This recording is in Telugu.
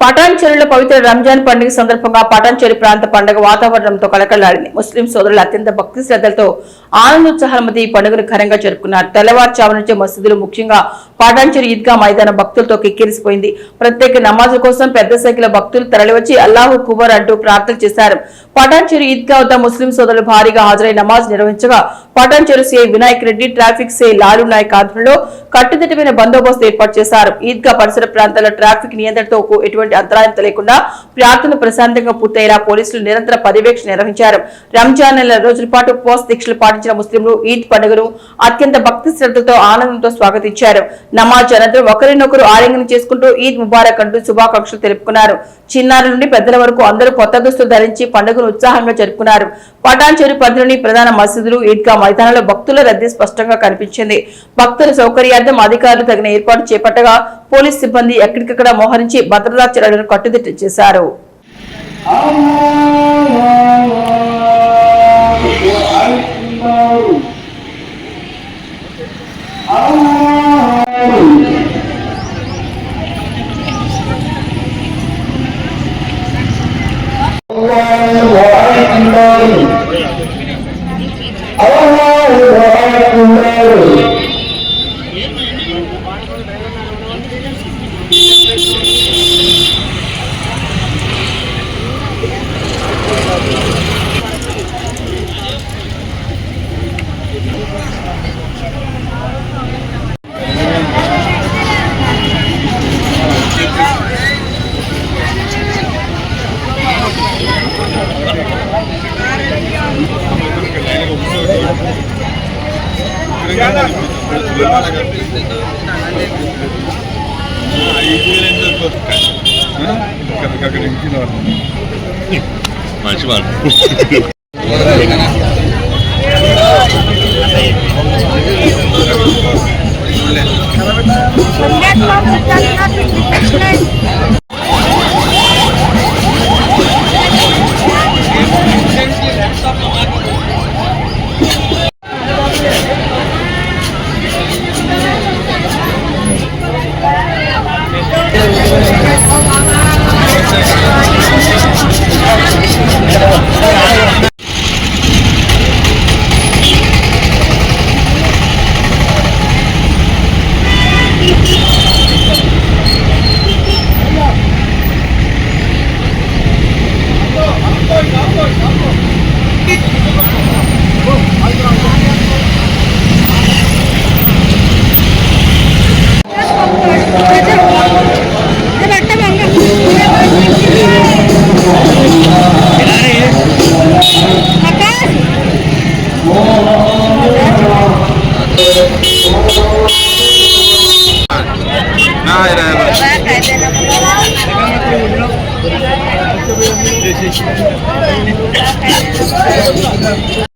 పటాన్చెరులో పవిత్ర రంజాన్ పండుగ సందర్భంగా పటాన్చెరు ప్రాంత పండుగ వాతావరణంతో కలకలాడింది. ముస్లిం సోదరులు అత్యంత భక్తి శ్రద్ధలతో ఆనందోత్సాహాల మధ్య ఈ పండుగను ఘనంగా జరుపుకున్నారు. తెల్లవారుజాము నుంచే మసీదులు, ముఖ్యంగా పటాన్చెరు ఈద్గా మైదానం భక్తులతో కిక్కిరిసిపోయింది. ప్రత్యేక నమాజుల కోసం పెద్ద సంఖ్యలో భక్తులు తరలివచ్చి అల్లాహు కుబర్ అంటూ ప్రార్థనలు చేశారు. పటాన్చెరు ఈద్గా వద్ద ముస్లిం సోదరులు భారీగా హాజరై నమాజ్ నిర్వహించగా Patancheru CI Vinayak Reddy, traffic CI Lalu Nayak ఆధ్వర్యంలో కట్టుదిట్టమైన బందోబస్తు ఏర్పాటు చేశారు. ఈద్గా పరిసర ప్రాంతాల్లో ట్రాఫిక్ నియంత్రణతో ఎటువంటి అంతరాయం లేకుండా ప్రార్థనలు ప్రశాంతంగా పూర్తయ్యేలా పోలీసులు నిరంతర పర్యవేక్షణ నిర్వహించారు. రంజాన్ నెల రోజుల పాటు ఉపవాస దీక్షలు పాటించిన ముస్లింలు ఈద్ పండుగను అత్యంత భక్తి శ్రద్ధలతో ఆనందంతో స్వాగతించారు. నమాజ్ అనంతరం ఒకరినొకరు ఆలింగనం చేసుకుంటూ ఈద్ ముబారక్ అంటూ శుభాకాంక్షలు తెలుపుకున్నారు. చిన్నారుల నుండి పెద్దల వరకు అందరూ కొత్త దుస్తులు ధరించి పండుగను ఉత్సాహంగా జరుపుకున్నారు. పటాన్చెరు పరిధిలోని ప్రధాన మసీదులు, ఈద్గా మైదానంలో భక్తుల రద్దీ స్పష్టంగా కనిపించింది. భక్తుల సౌకర్యార్థం అధికారులు తగిన ఏర్పాటు చేపట్టగా పోలీస్ సిబ్బంది ఎక్కడికక్కడ మోహరించి భద్రతా చర్యలను కట్టుదిట్టం చేశారు.